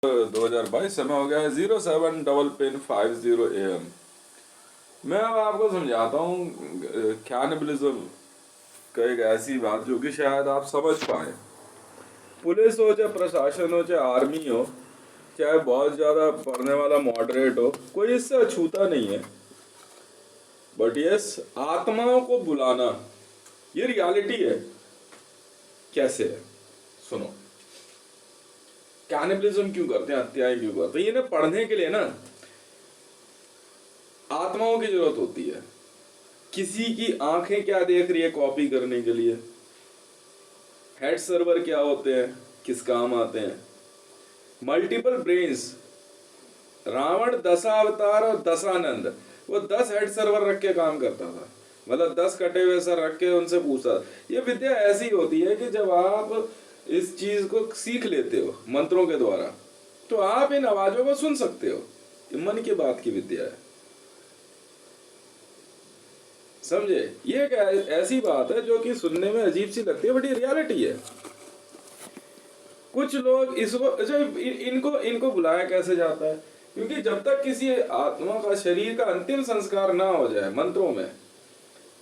2022 समय हो गया है 07:50 AM। मैं अब आपको समझाता हूँ कैनिबलिज्म का एक ऐसी बात जो कि शायद आप समझ पाए। पुलिस हो चाहे प्रशासन हो चाहे आर्मी हो चाहे बहुत ज़्यादा पढ़ने वाला मॉडरेट हो, कोई इससे अछूता नहीं है। बट यस, आत्माओं को बुलाना ये रियलिटी है। कैसे है सुनो। कैनिबलिज्म क्यों करते हैं, हत्याएं क्यों करते हैं? ये ना पढ़ने के लिए ना आत्माओं की जरूरत होती है। किसी की आंखें क्या देख रही है कॉपी करने के लिए। हेड सर्वर क्या होते हैं, किस काम आते हैं। मल्टीपल ब्रेन्स, रावण दशावतार और दशानंद, वो 10 हेड सर्वर रख के काम करता था। मतलब 10 कटे हुए सर रख के उनसे पूछता। ये विद्या ऐसी होती है कि जब आप इस चीज को सीख लेते हो मंत्रों के द्वारा, तो आप इन आवाजों को सुन सकते हो। ये मन की बात की विद्या है, समझे। ये एक ऐसी बात है जो कि सुनने में अजीब सी लगती है, बट ये रियलिटी है। कुछ लोग इसको अच्छा, इनको इनको बुलाया कैसे जाता है? क्योंकि जब तक किसी आत्मा का शरीर का अंतिम संस्कार ना हो जाए मंत्रों में,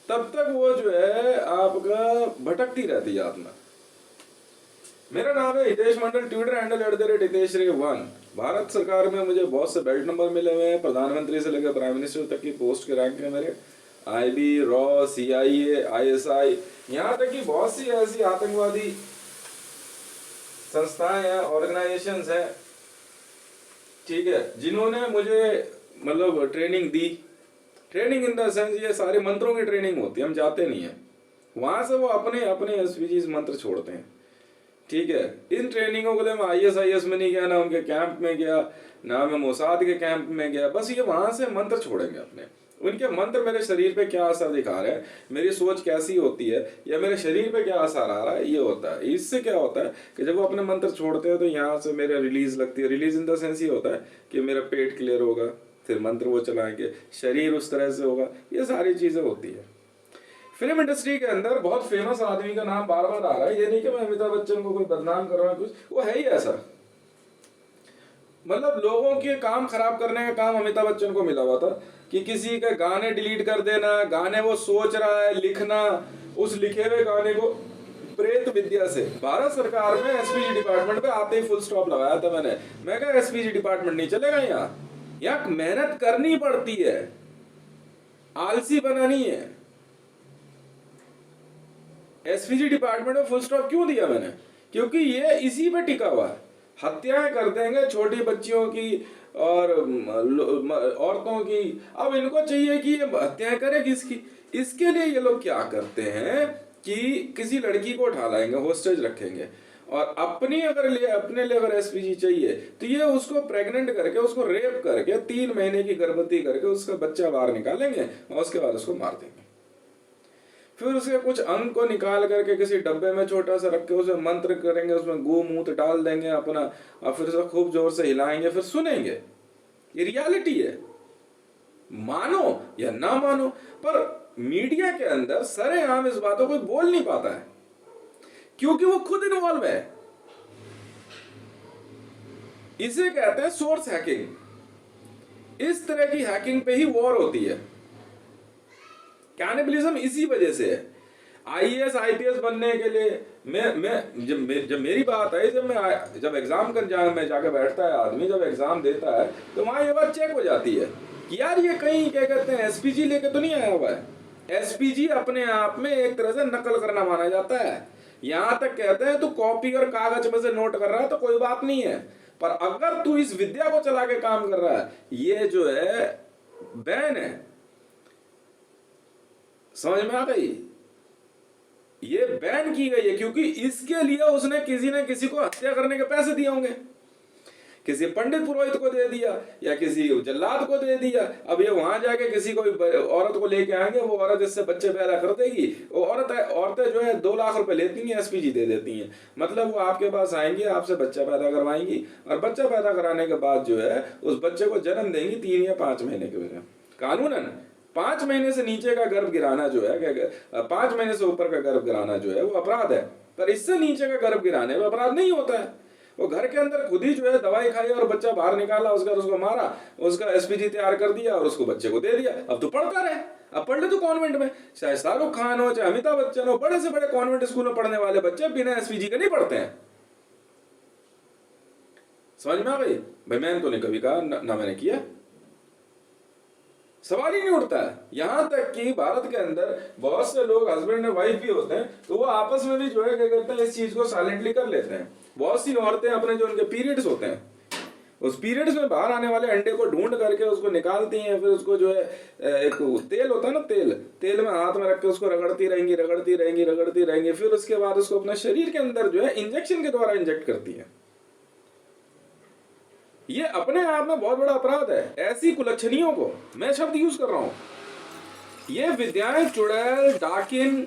तब तक वो जो है आपका भटकती रहती है आत्मा। मेरा नाम है हितेश मंडल, ट्विटर हैंडल @hiteshray1। भारत सरकार में मुझे बहुत से बेल्ट नंबर मिले हुए हैं। प्रधानमंत्री से लेकर प्राइम मिनिस्टर तक की पोस्ट के रैंक है मेरे। IB, रॉ, CIA, ISI, यहाँ तक कि बहुत सी ऐसी आतंकवादी संस्थाएं हैं, ऑर्गेनाइजेशंस हैं, ठीक है, जिन्होंने मुझे मतलब training the. Training in the sense ये सारे मंत्रों की ट्रेनिंग होती है, हम जाते नहीं है वहां से। वो अपने अपने SPGs मंत्र छोड़ते हैं, ठीक है। इन ट्रेनिंगों के लिए मैं ISIS में नहीं गया, ना उनके कैंप में गया, ना मैं मोसाद के कैंप में गया। बस ये वहां से मंत्र छोड़ेंगे अपने। उनके मंत्र मेरे शरीर पे क्या असर दिखा रहे हैं, मेरी सोच कैसी होती है, या मेरे शरीर पे क्या असर आ रहा है, ये होता है। इससे क्या होता है कि जब वो अपने मंत्र छोड़ते हैं तो यहाँ से मेरे रिलीज लगती है। रिलीज इन द सेंस ये होता है कि मेरा पेट क्लियर होगा, फिर मंत्र वो चलाएंगे, शरीर उस तरह से होगा। ये सारी चीजें होती है। फिल्म इंडस्ट्री के अंदर बहुत फेमस आदमी का नाम बार बार आ रहा है। ये नहीं कि मैं अमिताभ बच्चन को कोई बदनाम कर रहा हूँ, कुछ वो है ही ऐसा। मतलब लोगों के काम खराब करने का काम अमिताभ बच्चन को मिला हुआ था कि किसी के गाने डिलीट कर देना, गाने वो सोच रहा है लिखना, उस लिखे हुए गाने को प्रेत विद्या से। भारत सरकार में SPG डिपार्टमेंट पे आते ही फुल स्टॉप लगाया था मैंने। मैं कहा SPG डिपार्टमेंट नहीं चलेगा यहाँ मेहनत करनी पड़ती है, आलसी बनानी है। SPG डिपार्टमेंट में फुल स्टॉप क्यों दिया मैंने? क्योंकि ये इसी पे टिका हुआ है। हत्याएं कर देंगे छोटी बच्चियों की और औरतों की। अब इनको चाहिए कि ये हत्याएं करे किसकी? इसके लिए ये लोग क्या करते हैं कि किसी लड़की को उठा लाएंगे, होस्टेज रखेंगे, और अपने लिए अगर SPG चाहिए तो ये उसको प्रेग्नेंट करके, उसको रेप करके, 3 महीने की गर्भवती करके उसका बच्चा बाहर निकालेंगे और उसके बाद उसको मार देंगे। फिर उसके कुछ अंग को निकाल करके किसी डब्बे में छोटा सा रख के उसमें मंत्र करेंगे, उसमें गोमूत्र डाल देंगे अपना, और फिर उसे खूब जोर से हिलाएंगे, फिर सुनेंगे। ये रियलिटी है, मानो या ना मानो। पर मीडिया के अंदर सरेआम इस बातों को बोल नहीं पाता है, क्योंकि वो खुद इन्वॉल्व है। इसे कहते हैं सोर्स हैकिंग। इस तरह की हैकिंग पे ही वॉर होती है। कैनिबलिज्म इसी वजह से है। IAS IPS बनने के लिए मैं जब मेरी बात आई, जब एग्जाम में जाकर बैठता है आदमी, जब एग्जाम देता है तो वहां ये बात चेक हो जाती है कि यार ये कहीं क्या कहते हैं SPG लेके तो नहीं आया हुआ है। SPG अपने आप में एक तरह से नकल करना माना जाता है। यहां तक कहते हैं तू कॉपी और कागज में से नोट कर रहा है तो कोई बात नहीं है, पर अगर तू इस विद्या को चला के काम कर रहा है, ये जो है बैन है। समझ में आ गई? ये बैन की गई है क्योंकि इसके लिए उसने किसी ने किसी को हत्या करने के पैसे दिए होंगे, किसी पंडित पुरोहित को दे दिया या किसी जल्लाद को दे दिया। अब ये वहां जाके किसी को औरत को लेके आएंगे, वो औरत इससे बच्चे पैदा कर देगी। वो औरतें जो है 2 लाख रुपए लेती हैं, SPG दे देती हैं। मतलब वो आपके पास आएंगी, आपसे बच्चा पैदा करवाएंगी, और बच्चा पैदा कराने के बाद जो है उस बच्चे को जन्म देंगी 3 या 5 महीने के बाद। कानूनन 5 महीने से नीचे का गर्भ गिराना जो है, 5 महीने से ऊपर का गर्भ गिराना जो है वो अपराध है, पर इससे नीचे का गर्भ गिराने में अपराध नहीं होता है। वो घर के अंदर खुद ही जो है दवाई खाई और बच्चा बाहर निकाला, उसको मारा, उसका एसपीजी तैयार कर दिया और उसको बच्चे को दे दिया। अब तो पढ़ता रहे, अब पढ़ ले तो कॉन्वेंट में, चाहे शाहरुख खान हो चाहे अमिताभ बच्चन हो, बड़े से बड़े कॉन्वेंट स्कूल में पढ़ने वाले बच्चे बिना एसपीजी के नहीं पढ़ते हैं। समझ में आ गई भाई? मैंने तो नहीं कभी कहा, ना मैंने किया, सवाल ही नहीं उठता है। यहां तक कि भारत के अंदर बहुत से लोग हस्बैंड एंड वाइफ भी होते हैं, तो वो आपस में भी जो है क्या कहते हैं, इस चीज को साइलेंटली कर लेते हैं। बहुत सी औरतें अपने जो उनके पीरियड्स होते हैं, उस पीरियड्स में बाहर आने वाले अंडे को ढूंढ करके उसको निकालती हैं, फिर उसको जो है एक तेल होता है ना, तेल में हाथ में रख के उसको रगड़ती रहेंगी, फिर उसके बाद उसको अपने शरीर के अंदर जो है इंजेक्शन के द्वारा इंजेक्ट करती है। ये अपने आप में बहुत बड़ा अपराध है। ऐसी कुलच्छनियों को, मैं शब्द यूज कर रहा हूं, ये विद्याएं चुड़ैल, डाकिन,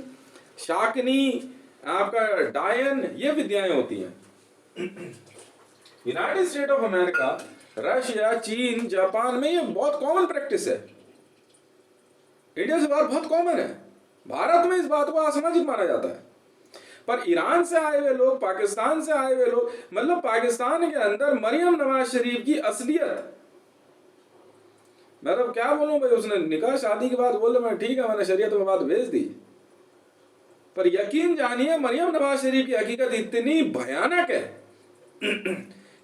शाकनी, आपका डायन, ये विद्याएं होती हैं। United state of America, Russia, चीन, जापान में ये बहुत कॉमन प्रैक्टिस है। इंडिया से बाहर बहुत कॉमन है, भारत में इस बात को असामाजिक माना जाता है। पर ईरान से आए हुए लोग, पाकिस्तान से आए हुए लोग, मतलब पाकिस्तान के अंदर मरियम नवाज शरीफ की असलियत, मैं तो क्या बोलूं भाई, उसने निकाह शादी की बात बोल, मैं ठीक है, मैंने शरीयत में बात भेज दी, पर यकीन जानिए मरियम नवाज शरीफ की हकीकत इतनी भयानक है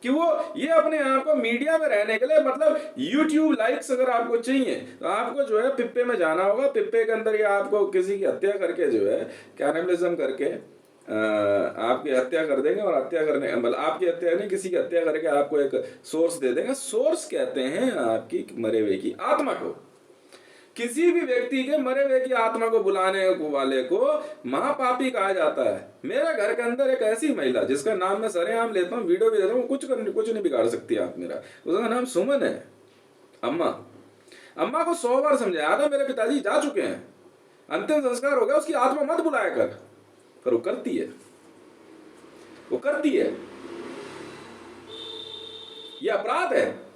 कि वो ये अपने आप को मीडिया में रहने के लिए, मतलब YouTube लाइक्स अगर आपको चाहिए तो आपको जो है पिप्पे में जाना होगा। पिप्पे के अंदर ये आपको किसी की हत्या करके जो है कैनिबलिज्म करके आपकी हत्या कर देंगे, और हत्या करने, मतलब आपकी हत्या नहीं, किसी की हत्या करके आपको एक सोर्स दे देंगे। सोर्स कहते हैं आपकी मरे हुए की आत्मा को। किसी भी व्यक्ति के मरे हुए की आत्मा को बुलाने वाले को महापापी कहा जाता है। मेरे घर के अंदर एक ऐसी महिला जिसका नाम मैं सरेआम लेता हूँ, वीडियो भी देता हूँ, कुछ नहीं बिगाड़ सकती आप मेरा। उसका नाम सुमन है। अम्मा को 100 बार समझाया था, मेरे पिताजी जा चुके हैं, अंतिम संस्कार हो गया, उसकी आत्मा मत बुलाया कर, पर वो करती है। यह अपराध है।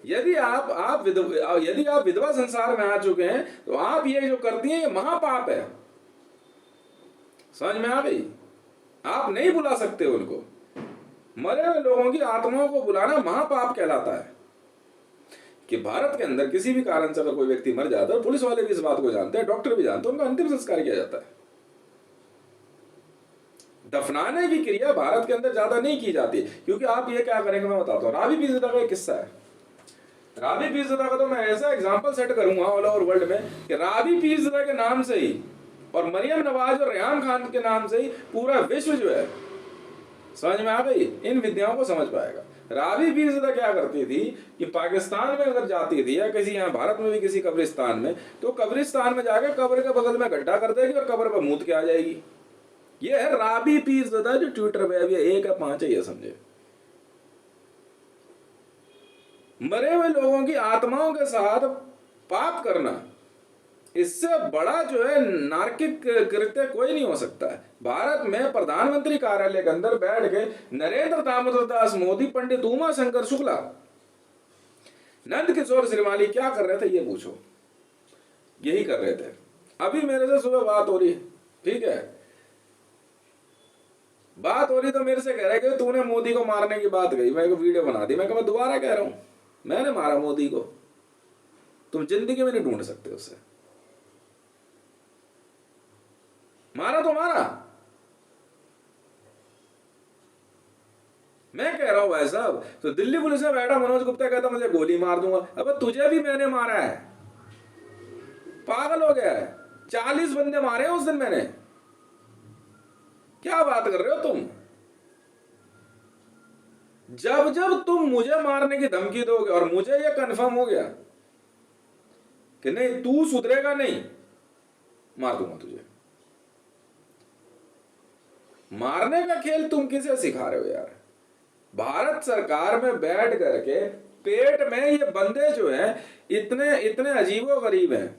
यदि आप विधवा संसार में आ चुके हैं तो आप ये जो करती हैं ये महापाप है। समझ में आ गई? आप नहीं बुला सकते उनको। मरे हुए लोगों की आत्माओं को बुलाना महापाप कहलाता है। कि भारत के अंदर किसी भी कारण से अगर कोई व्यक्ति मर जाता है, पुलिस वाले भी इस बात को जानते हैं, डॉक्टर भी जानते हैं, उनका अंतिम संस्कार किया जाता है। दफनाने की क्रिया भारत के अंदर ज्यादा नहीं की जाती, क्योंकि आप ये क्या करेंगे मैं बताता हूँ। राबी पीरज़ादा का एक किस्सा है। राबी पीरज़ादा का तो मैं ऐसा एग्जांपल सेट करूंगा ऑल ओवर वर्ल्ड में कि राबी पीरज़ादा के नाम से ही और मरियम नवाज और रेहान खान के नाम से ही पूरा विश्व जो है, समझ में आ गई, इन विद्याओं को समझ पाएगा। राबी पीरज़ादा क्या करती थी कि पाकिस्तान में अगर जाती थी या किसी यहाँ भारत में भी किसी कब्रिस्तान में, तो कब्रिस्तान में जाकर कब्र के बगल में गड्ढा कर देगी और कब्र पर मूत के आ जाएगी। ये है राबी पीरज़ादा, जो ट्विटर पे अभी 1 या 5 है, ये समझे। मरे हुए लोगों की आत्माओं के साथ पाप करना, इससे बड़ा जो है नार्किक कृत्य कोई नहीं हो सकता है। भारत में प्रधानमंत्री कार्यालय के अंदर बैठ के नरेंद्र दामोदर दास मोदी, पंडित उमा शंकर शुक्ला, नंद किशोर श्रीमाली क्या कर रहे थे ये पूछो। यही कर रहे थे। अभी मेरे से सुबह बात हो रही, ठीक है, बात हो रही तो मेरे से कह रहे कि तूने मोदी को मारने की बात कही, मैं वीडियो बना दी। मैं दोबारा कह रहा हूं, मैंने मारा मोदी को, तुम जिंदगी में नहीं ढूंढ सकते उसे। मारा तो मारा, मैं कह रहा हूं भाई साहब। तो दिल्ली पुलिस में बैठा मनोज गुप्ता कहता मुझे गोली मार दूंगा। अब तुझे भी मैंने मारा है, पागल हो गया है। 40 बंदे मारे उस दिन मैंने। क्या बात कर रहे हो तुम? जब तुम मुझे मारने की धमकी दोगे और मुझे यह कंफर्म हो गया कि नहीं तू सुधरेगा नहीं, मार दूंगा तुझे। मारने का खेल तुम किसे सिखा रहे हो यार? भारत सरकार में बैठ करके पेट में ये बंदे जो हैं इतने इतने अजीबो गरीब हैं।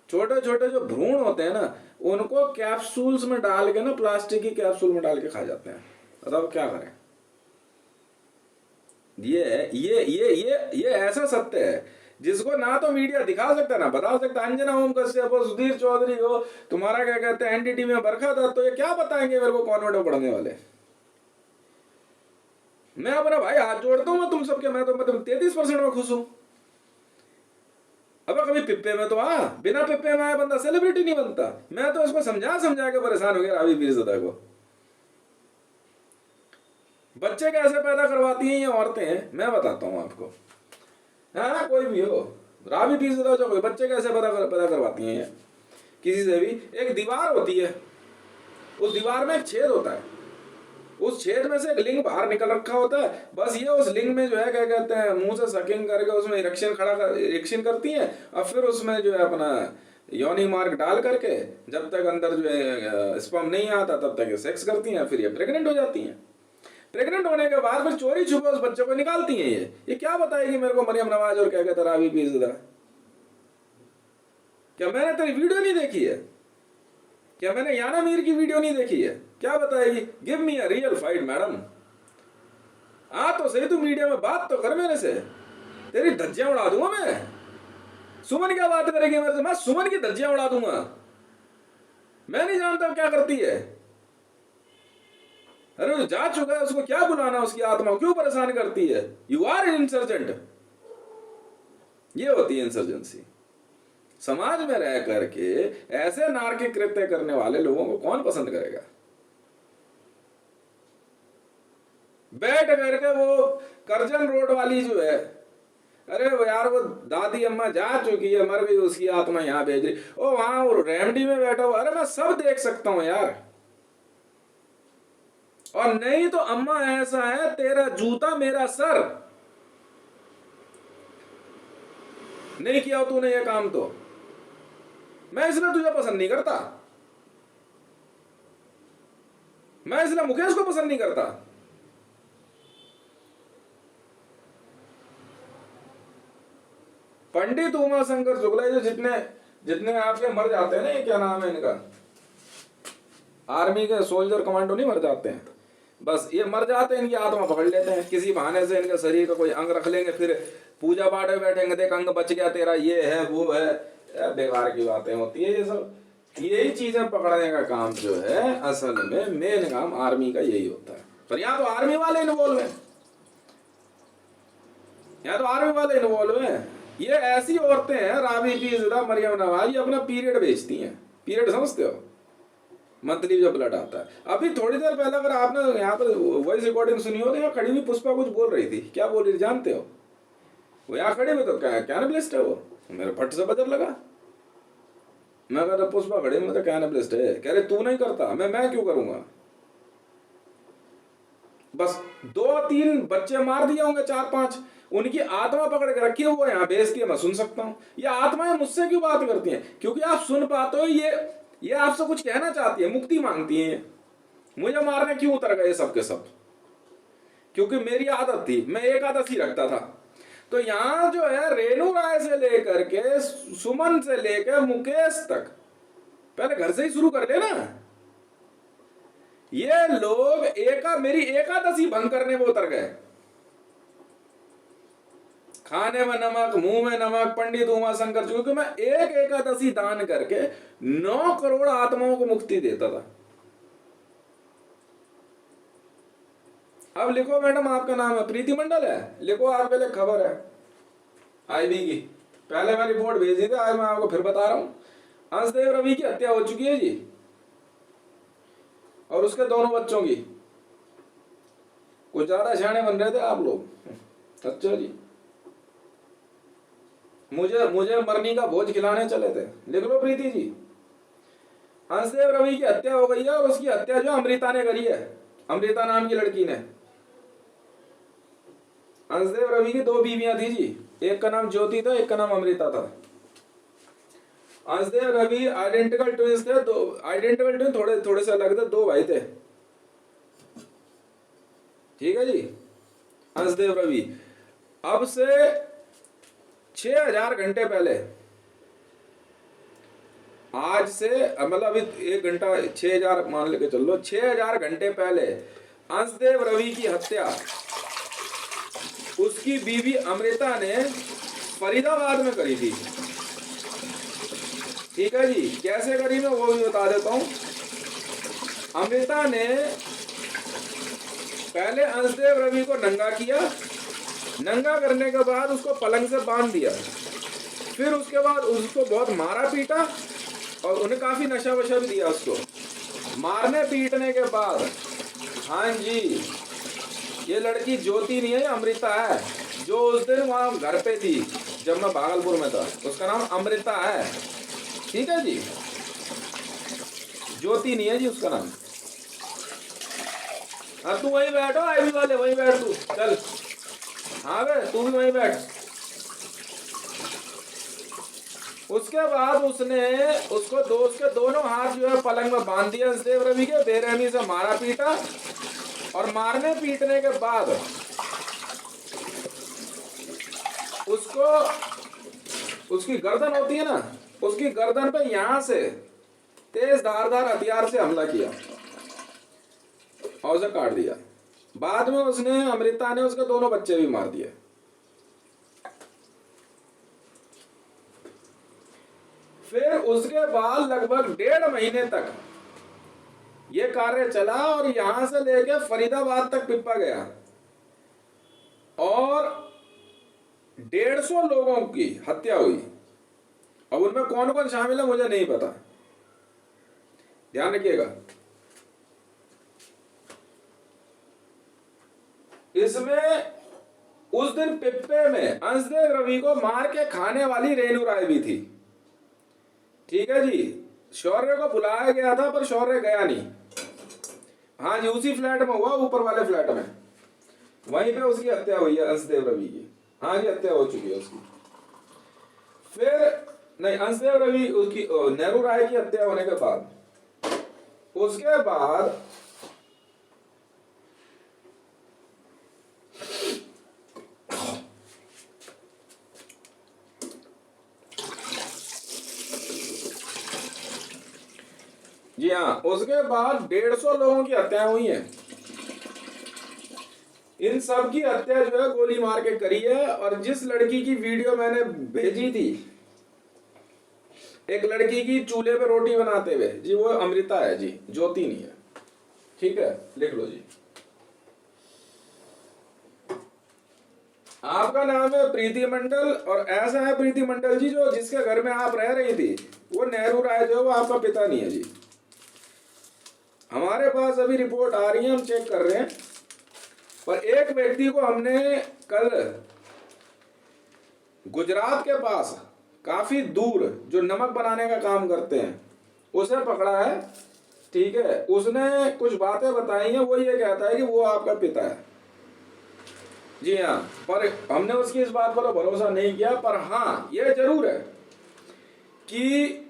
छोटे छोटे जो भ्रूण होते हैं ना, उनको कैप्सूल्स में डाल के ना, प्लास्टिक की कैप्सूल में डाल के खा जाते हैं। बताओ क्या करें? ये ऐसा सत्य है जिसको ना तो मीडिया दिखा सकता ना बता सकता। अंजना ओम कश्यप हो, सुधीर चौधरी हो, तुम्हारा क्या कहते हैं एनडीटीवी में बरखा दत्त, तो ये क्या बताएंगे मेरे को कॉन्वेंट में पढ़ने वाले? मैं अपना भाई हाथ जोड़ता हूँ मैं तुम सबके, मैं तो मतलब 33% में खुश हूं। अब कभी पिप्पे में तो बिना पिप्पे में आया बंदा सेलिब्रिटी नहीं बनता। मैं तो उसको समझा समझा के परेशान हो गया रावी पीरज़ादा को। बच्चे कैसे पैदा करवाती हैं ये औरतें, मैं बताता हूँ आपको। हाँ कोई भी हो, रावी पीरज़ादा जो कोई बच्चे कैसे पैदा करवाती हैं ये। किसी से भी, एक दीवार होती है, उस दीवार में एक छेद होता है, उस छेद में से एक लिंग बाहर निकल रखा होता है। बस ये उस लिंग में जो है क्या कहते हैं, मुंह से सकिंग करके उसमें इरेक्शन करती हैं, और फिर उसमें जो है अपना योनि मार्ग डाल करके जब तक अंदर जो है स्पर्म नहीं आता तब तक ये सेक्स करती हैं, फिर ये प्रेग्नेंट हो जाती हैं। प्रेग्नेंट होने के बाद फिर चोरी छुपे उस बच्चे को निकालती हैं। ये क्या बताएगी मेरे को मरियम नवाज और क्या कहते हैं रावी पीरज़ादा? क्या मैंने तेरी वीडियो नहीं देखी है? क्या मैंने याना मीर की वीडियो नहीं देखी है? क्या बताएगी? Give me a real fight madam. तो सही तू मीडिया में बात तो कर मेरे से, तेरी धज्जियां उड़ा दूंगा मैं। सुमन क्या बात करेगी मेरे से? मैं सुमन की धज्जियां उड़ा दूंगा। मैं नहीं जानता क्या करती है। अरे वो जा चुका है, उसको क्या बुलाना, उसकी आत्मा क्यों परेशान करती है? You are an insurgent. ये होती है इंसर्जेंसी। समाज में रह करके ऐसे नारकीय कृत्य करने वाले लोगों को कौन पसंद करेगा? बैठ करके वो करजन रोड वाली जो है, अरे वो यार वो दादी अम्मा जा चुकी है, मर गई, उसकी आत्मा यहाँ भेज रही, ओ वहां वो रेमडी में बैठा हुआ, अरे मैं सब देख सकता हूं यार। और नहीं तो अम्मा ऐसा है, तेरा जूता मेरा सर। नहीं किया तूने ये काम तो मैं इसलिए तुझे पसंद नहीं करता, मैं इसलिए मुकेश को पसंद नहीं करता। पंडित उमाशंकर शुक्ला जो जितने जितने आपके मर जाते हैं ना, ये क्या नाम है इनका, आर्मी के सोल्जर कमांडो नहीं मर जाते हैं, बस ये मर जाते हैं, इनकी आत्मा पकड़ लेते हैं किसी बहाने से, इनके शरीर का कोई अंग रख लेंगे, फिर पूजा पाठ में बैठेंगे, देख अंग बच गया तेरा, ये है वो है, बेकार की बातें होती है ये सब। यही चीजें पकड़ने का काम जो है असल में मेन काम आर्मी का यही होता है। पर यहाँ तो आर्मी वाले इन्वॉल्व हैं, यहाँ तो आर्मी वाले इन्वॉल्व हैं। ये ऐसी औरतें हैं रावी पीरज़ादा, मरियम नवाज, ये अपना पीरियड बेचती हैं। पीरियड समझते हो? मंथली जो ब्लड आता है। अभी थोड़ी देर पहले अगर आपने यहाँ पर वॉइस रिकॉर्डिंग सुनी हो तो यहाँ खड़ी हुई पुष्पा कुछ बोल रही थी। क्या बोल रही जानते हो? वो यहाँ खड़ी हुई तो कैनबलिस्ट है वो, मेरे फट से बजर लगा। मैं कहता पुष्पा खड़ी में तो कैनबलिस्ट है, कह रहे तू नहीं करता, मैं क्यों करूंगा? बस 2-3 बच्चे मार दिए होंगे, 4-5, उनकी आत्मा पकड़ के रखी है, वो यहाँ बेचती है, मैं सुन सकता हूँ। ये आत्माएं मुझसे क्यों बात करती हैं? क्योंकि आप सुन पाते हो, ये आपसे कुछ कहना चाहती है, मुक्ति मांगती है। मुझे मारने क्यों उतर गए सब के सब? क्योंकि मेरी आदत थी, मैं एकादशी रखता था। तो यहाँ जो है रेणु राय से लेकर के सुमन से लेकर मुकेश तक, पहले घर से ही शुरू कर लेना। ये लोग मेरी एकादशी भंग करने में उतर गए। खाने में नमक, मुंह में नमक, पंडित उमाशंकर, क्योंकि मैं एक एकादशी दान करके 9 करोड़ आत्माओं को मुक्ति देता था। अब लिखो मैडम, आपका नाम है प्रीति मंडल है, लिखो आप पहले खबर है आईबी की, पहले मैं रिपोर्ट भेजी थी, आज मैं आपको फिर बता रहा हूं। अंशदेव रवि की हत्या हो चुकी है जी, और उसके दोनों बच्चों की। कुछ ज्यादा शाणे बन रहे थे आप लोग। अच्छा जी, मुझे मरनी का भोज खिलाने चले थे। लिख लो प्रीति जी, अंशदेव रवि की हत्या हो गई है, और उसकी हत्या जो अमृता ने करी है, अमृता नाम की लड़की ने। अंशदेव रवि की 2 बीवियां थी जी, एक का नाम ज्योति था, एक का नाम अमृता था। अंशदेव रवि आइडेंटिकल ट्विंस थे, दो आइडेंटिकल ट्विन, थोड़े थोड़े से अलग थे, 2 भाई थे। ठीक है जी। अंशदेव रवि अब से 6000 घंटे पहले, आज से मतलब अभी 1 घंटा 6000 मान लेके चल लो, 6000 घंटे पहले अंशदेव रवि की हत्या उसकी बीवी अमृता ने फरीदाबाद में करी थी। ठीक है जी, कैसे करी मैं वो भी बता देता हूं। अमृता ने पहले अंशदेव रवि को नंगा किया, नंगा करने के बाद उसको पलंग से बांध दिया, फिर उसके बाद उसको बहुत मारा पीटा और उन्हें काफी नशा वशा भी दिया उसको। मारने पीटने के बाद, हाँ जी, ये लड़की ज्योति नहीं है, अमृता है, जो उस दिन वहां घर पे थी जब मैं भागलपुर में था, उसका नाम अमृता है, ठीक है जी, ज्योति नहीं है जी उसका नाम। हाँ तू वहीं बैठो, आईबी वाले वहीं बैठ तू, चल, हाँ बे तू भी वहीं बैठ। उसके बाद उसने उसको उसके दोनों हाथ जो है पलंग में बांध दिया अंशदेव रवि के, बेरहमी से मारा पीटा, और मारने पीटने के बाद उसको, उसकी गर्दन होती है ना, उसकी गर्दन पे यहां से तेज धारदार हथियार से हमला किया और उसे काट दिया। बाद में उसने, अमृता ने उसके दोनों बच्चे भी मार दिए। फिर उसके बाद लगभग 1.5 महीने तक ये कार्य चला और यहां से लेके फरीदाबाद तक पिप्पा गया और 150 लोगों की हत्या हुई। अब उनमें कौन कौन शामिल है मुझे नहीं पता, ध्यान रखिएगा। इसमें उस दिन पिप्पे में अंशदेव रवि को मार के खाने वाली रेणु राय भी थी, ठीक है जी। शौर्य को बुलाया गया था पर शौर्य गया नहीं। हाँ जी, उसी फ्लैट में हुआ, ऊपर वाले फ्लैट में, वहीं पे उसकी हत्या हुई है अंशदेव रवि की। हाँ जी, हत्या हो चुकी है उसकी। फिर नहीं, अंशदेव रवि उसकी नेहरू राय की हत्या होने के बाद, उसके बाद जी हाँ, उसके बाद 150 लोगों की हत्या हुई है। इन सब की हत्या जो है गोली मार के करी है। और जिस लड़की की वीडियो मैंने भेजी थी, एक लड़की की चूल्हे पे रोटी बनाते हुए, जी वो अमृता है जी, ज्योति नहीं है, ठीक है, लिख लो जी। आपका नाम है प्रीति मंडल और ऐसा है प्रीति मंडल जी, जो जिसके घर में आप रह रही थी वो नेहरू राय जो है वो आपका पिता नहीं है जी। हमारे पास अभी रिपोर्ट आ रही है, हम चेक कर रहे हैं, पर एक व्यक्ति को हमने कल गुजरात के पास काफी दूर, जो नमक बनाने का काम करते हैं, उसे पकड़ा है, ठीक है। उसने कुछ बातें बताई हैं, वो ये कहता है कि वो आपका पिता है, जी हाँ। पर हमने उसकी इस बात पर भरोसा नहीं किया, पर हाँ ये जरूर है कि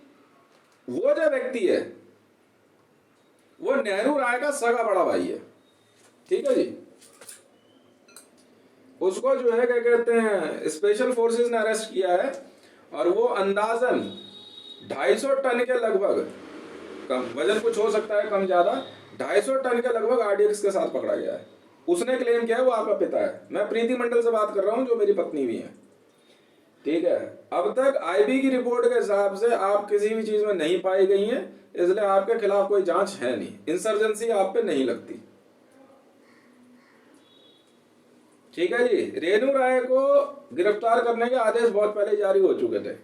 वो जो व्यक्ति है वो नेहरू राय का सगा बड़ा भाई है, ठीक है जी। उसको जो है क्या कहते हैं, स्पेशल फोर्सेस ने अरेस्ट किया है और वो अंदाजन 250 टन के लगभग, कम वजन कुछ हो सकता है कम ज्यादा, 250 टन के लगभग आरडीएक्स के साथ पकड़ा गया है। उसने क्लेम किया है वो आपका पिता है। मैं प्रीति मंडल से बात कर रहा हूं, जो मेरी पत्नी भी है, ठीक है। अब तक आईबी की रिपोर्ट के हिसाब से आप किसी भी चीज में नहीं पाई गई हैं, इसलिए आपके खिलाफ कोई जांच है नहीं, इंसर्जेंसी आप पे नहीं लगती, ठीक है जी। रेणु राय को गिरफ्तार करने के आदेश बहुत पहले जारी हो चुके थे।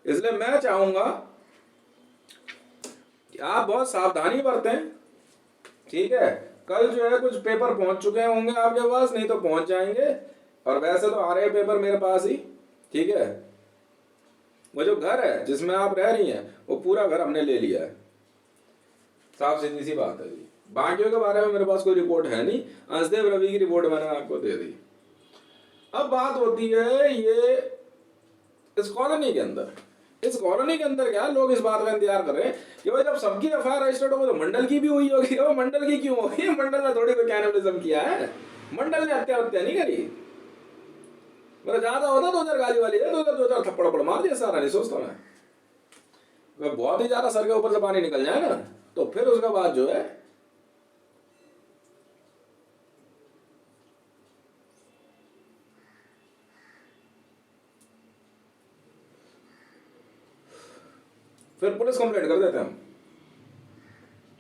इसलिए मैं चाहूंगा कि आप बहुत सावधानी बरतें, ठीक है। कल जो है कुछ पेपर पहुंच चुके होंगे आपके पास, नहीं तो पहुंच जाएंगे, और वैसे तो आ रहे हैं पेपर मेरे पास ही, ठीक है। वो जो घर है जिसमें आप रह रही हैं वो पूरा घर हमने ले लिया है, साफ सीधी सी बात है जी। बाकियों के बारे में मेरे पास कोई रिपोर्ट है नहीं, अंशदेव रवि की रिपोर्ट मैंने आपको दे दी। अब बात होती है ये इस कॉलोनी के अंदर, इस कॉलोनी के अंदर क्या लोग इस बात का इंतजार कर रहे हैं कि भाई जब सबकी एफआईआर रजिस्टर्ड होगी तो मंडल की भी हुई होगी। वो मंडल की क्यों होगी? मंडल ने थोड़ी कोई कैनिबलिज्म किया है, मंडल ने हत्या नहीं करी। मेरा ज्यादा होता 2 चार गाली वाली है, 2 चार थप्पड़ पड़ मार दिया, सारा नहीं सोचता मैं। बहुत ही ज्यादा सर के ऊपर से पानी निकल जाए ना, तो फिर उसके बाद जो है फिर पुलिस कंप्लेंट कर देते हैं हम।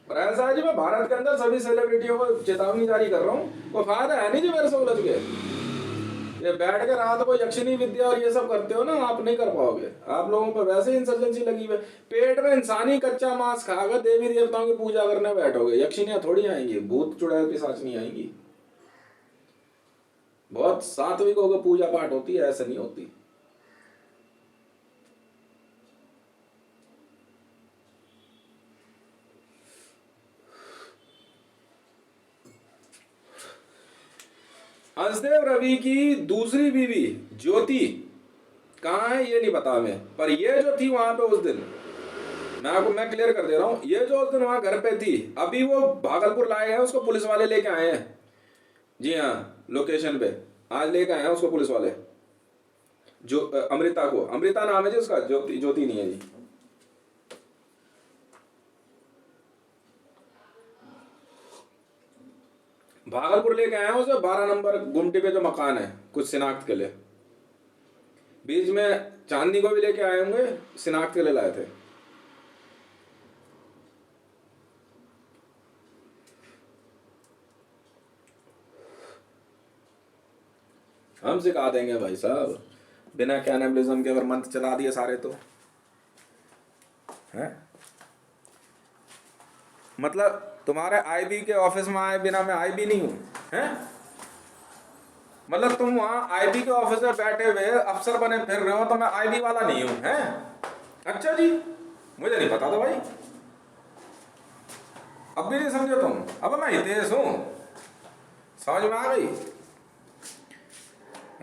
और ऐसा है जी, मैं भारत के अंदर सभी सेलिब्रिटियों को चेतावनी जारी कर रहा हूँ, कोई फायदा है नहीं जी मेरे से उलझ के। ये बैठ के रात को यक्षिणी विद्या और ये सब करते हो ना, आप नहीं कर पाओगे। आप लोगों पर वैसे ही इंसर्जेंसी लगी हुई है। पेट में इंसानी कच्चा मांस खाकर देवी देवताओं की पूजा करने बैठोगे, यक्षिणियां थोड़ी आएंगी, भूत चुड़ैल पिशाच नहीं आएंगी। बहुत सात्विक होकर पूजा पाठ होती है, ऐसे नहीं होती। अंशदेव रवि की दूसरी बीवी ज्योति कहाँ है ये नहीं पता हमें, पर ये जो थी वहां पे उस दिन, मैं क्लियर कर दे रहा हूँ, ये जो उस दिन वहां घर पे थी, अभी वो भागलपुर लाए हैं, उसको पुलिस वाले लेके आए हैं। जी हाँ, लोकेशन पे आज लेके आए हैं उसको पुलिस वाले। जो अमृता को, अमृता नाम है जी उसका, ज्योति ज्योति नहीं है जी। भागलपुर लेके आए हैं उसे, 12 नंबर गुमटी पे जो मकान है, कुछ शिनाख्त के लिए। बीच में चांदनी को भी लेके आए होंगे, शिनाख्त के लिए लाए थे। हम सिखा देंगे भाई साहब, बिना कैनिबलिज्म के अगर मंत्र चला दिए सारे तो है। मतलब तुम्हारे आईबी के ऑफिस में आए बिना मैं आईबी नहीं हूं, हैं? मतलब तुम वहां आईबी के ऑफिस में बैठे हुए अफसर बने फिर रहे हो तो मैं आईबी वाला नहीं हूं, हैं? अच्छा जी, मुझे नहीं पता था भाई। अब भी नहीं समझे तुम? अब मैं हितेश हूं, समझ में आ गई?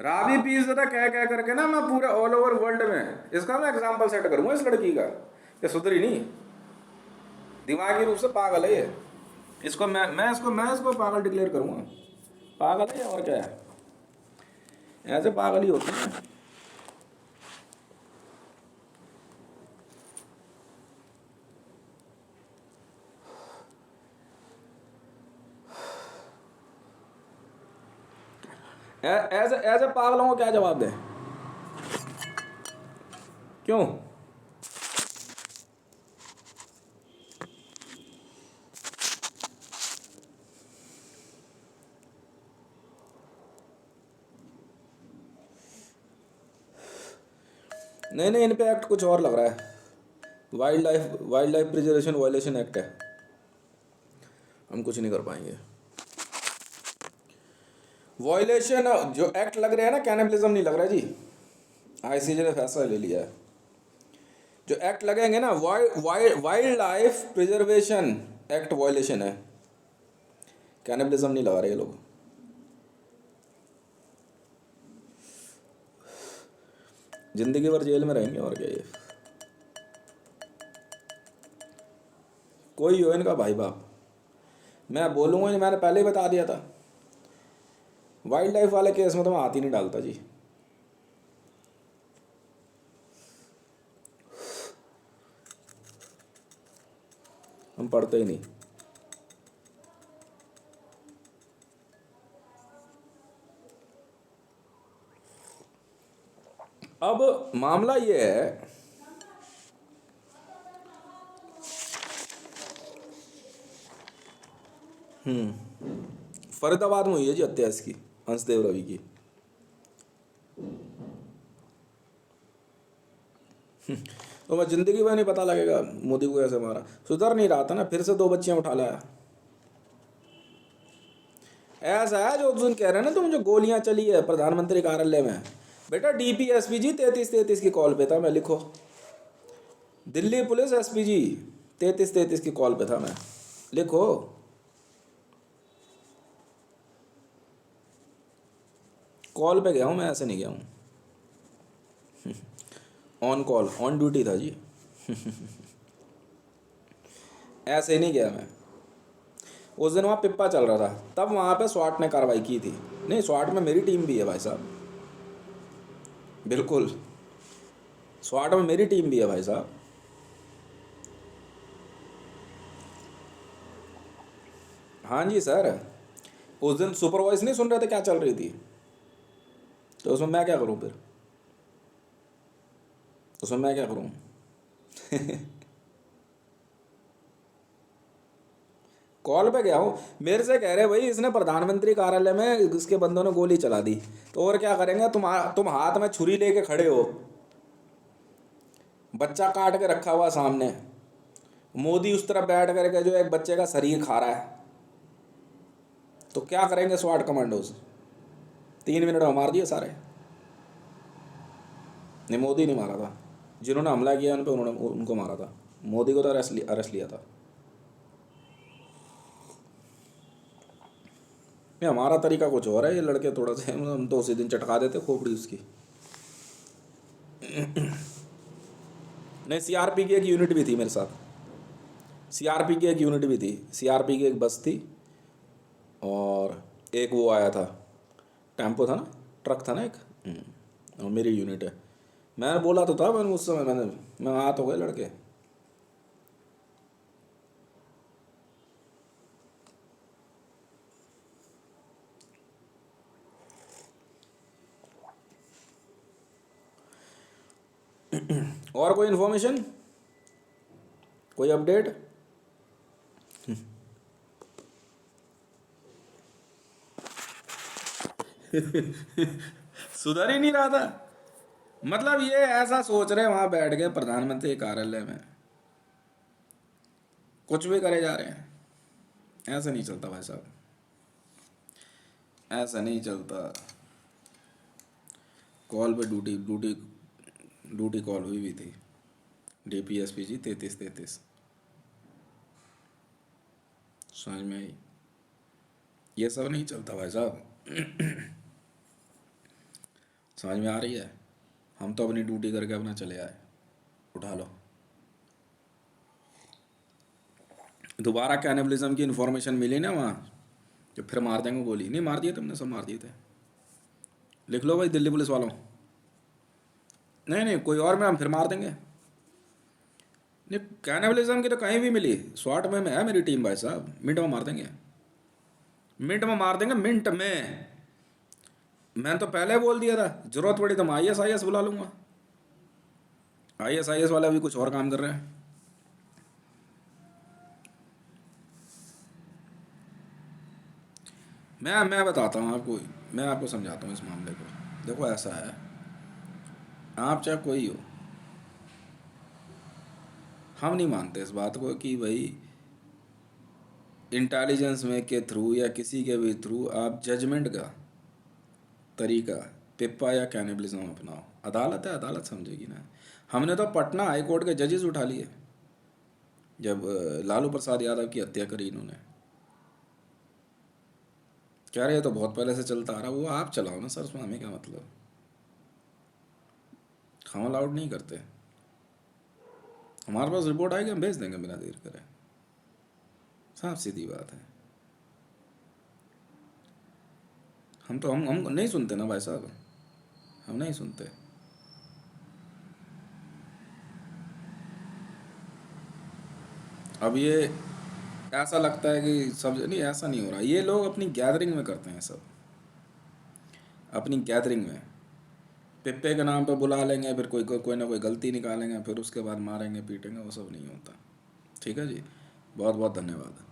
राबी पीस कह करके ना मैं पूरे ऑल ओवर वर्ल्ड में इसका मैं एग्जांपल सेट करूंगा इस लड़की का, ये सुधरी नहीं, दिमागी रूप से पागल है ये। इसको मैं इसको पागल डिक्लेयर करूंगा। पागल है और क्या है, ऐसे पागल ही होते हैं। ऐसे पागलों को क्या जवाब दें? क्यों? नहीं, इन पे एक्ट कुछ और लग रहा है, wild life preservation violation act है। हम कुछ नहीं कर पाएंगे। वायलेशन जो एक्ट लग रहा है ना, कैनिबलिज्म नहीं लग रहा है जी, आईसीजे ने फैसला ले लिया है। जो एक्ट लगेंगे ना, wild life preservation act violation है, कैनिबलिज्म नहीं लगा रहे ये लोग। जिंदगी भर जेल में रहेंगे और क्या। ये कोई हो इनका भाई बाप, मैं बोलूँगा, मैंने पहले ही बता दिया था, वाइल्ड लाइफ वाले केस में तो मैं हाथ ही नहीं डालता जी। हम पढ़ते ही नहीं। अब मामला ये है, फरीदाबाद में हुई है जी हत्या इसकी, अंशदेव रवि की। तो मैं जिंदगी में नहीं पता लगेगा मोदी को कैसे मारा। सुधर नहीं रहा था ना, फिर से 2 बच्चियां उठा लाया। ऐसा है जो उस कह रहे हैं ना तुम, जो गोलियां चली है प्रधानमंत्री कार्यालय में, बेटा डीपीएसपी जी 3333 की कॉल पे था मैं, लिखो दिल्ली पुलिस एसपी जी 3333 की कॉल पे था मैं, लिखो। कॉल पे गया हूँ मैं, ऐसे नहीं गया हूँ। ऑन कॉल, ऑन ड्यूटी था जी। ऐसे ही नहीं गया मैं। उस दिन वहाँ पिप्पा चल रहा था, तब वहाँ पे स्वाट ने कार्रवाई की थी। नहीं, स्वाट में मेरी टीम भी है भाई साहब, बिल्कुल स्वाट में मेरी टीम भी है भाई साहब। हाँ जी सर, उस दिन सुपरवाइज नहीं सुन रहे थे क्या चल रही थी, तो उसमें मैं क्या करूं फिर, उसमें मैं क्या करूं? कॉल पे गया हूँ, मेरे से कह रहे भाई इसने प्रधानमंत्री कार्यालय में इसके बंदों ने गोली चला दी, तो और क्या करेंगे, तुम हाथ में छुरी लेके खड़े हो, बच्चा काट के रखा हुआ सामने, मोदी उस तरफ बैठ करके जो एक बच्चे का शरीर खा रहा है, तो क्या करेंगे स्वाट कमांडोज? 3 मिनट में मार दिए सारे। नहीं, मोदी नहीं मारा था, जिन्होंने हमला किया उन पे उन्होंने उनको मारा था, मोदी को तो अरेस्ट लिया था। ये हमारा तरीका कुछ और है, ये लड़के थोड़ा सा हम तो उसी दिन चटका देते खोपड़ी उसकी। नहीं, सीआरपी की एक यूनिट भी थी मेरे साथ, सीआरपी की एक यूनिट भी थी, सीआरपी की एक बस थी, और एक वो आया था, टेम्पो था ना, ट्रक था ना एक, और मेरी यूनिट है। मैंने बोला तो था, मैंने उस समय मैं आ तो गए लड़के। और कोई इन्फॉर्मेशन, कोई अपडेट? सुधर ही नहीं रहा था, मतलब ये ऐसा सोच रहे वहां बैठ के प्रधानमंत्री कार्यालय में कुछ भी करे जा रहे हैं। ऐसा नहीं चलता भाई साहब, ऐसा नहीं चलता। कॉल पे ड्यूटी ड्यूटी ड्यूटी कॉल हुई भी थी, डीपीएसपी जी 3333, समझ में आई? ये सब नहीं चलता भाई साहब। समझ में आ रही है? हम तो अपनी ड्यूटी करके अपना चले आए, उठा लो। दोबारा कैनिबलिज्म की इन्फॉर्मेशन मिली ना वहाँ, कि फिर मार देंगे गोली, नहीं मार दिए तुमने, सब मार दिए थे। लिख लो भाई दिल्ली पुलिस वालों, नहीं नहीं कोई और में हम फिर मार देंगे। नहीं, कैनिबलिज्म की तो कहीं भी मिली, स्वाट में है मेरी टीम भाई साहब, मिनट में मार देंगे, मिनट में मार देंगे, मिनट में। मैंने तो पहले बोल दिया था, जरूरत पड़ी तो मैं ISIS बुला लूंगा, ISIS वाले अभी कुछ और काम कर रहे हैं। मैं बताता हूँ आपको, मैं आपको समझाता हूँ इस मामले को। देखो ऐसा है, आप चाहे कोई हो, हम नहीं मानते इस बात को कि भाई इंटेलिजेंस में के थ्रू या किसी के भी थ्रू आप जजमेंट का तरीका पिप्पा या कैनिबलिज्म अपनाओ। अदालत है, अदालत समझेगी ना। हमने तो पटना हाई कोर्ट के जजेस उठा लिए जब लालू प्रसाद यादव की हत्या करी इन्होंने। कह रहे तो बहुत पहले से चलता आ रहा, वो आप चलाओ ना सर, उसमें हमें क्या मतलब, हम अलाउड नहीं करते। हमारे पास रिपोर्ट आएगी, हम भेज देंगे बिना देर करे, साफ सीधी बात है। हम नहीं सुनते ना भाई साहब, हम नहीं सुनते। अब ये ऐसा लगता है कि सब, नहीं ऐसा नहीं हो रहा, ये लोग अपनी गैदरिंग में करते हैं सब, अपनी गैदरिंग में पिप्पे के नाम पे बुला लेंगे, फिर कोई ना कोई गलती निकालेंगे, फिर उसके बाद मारेंगे पीटेंगे, वो सब नहीं होता। ठीक है जी, बहुत बहुत धन्यवाद।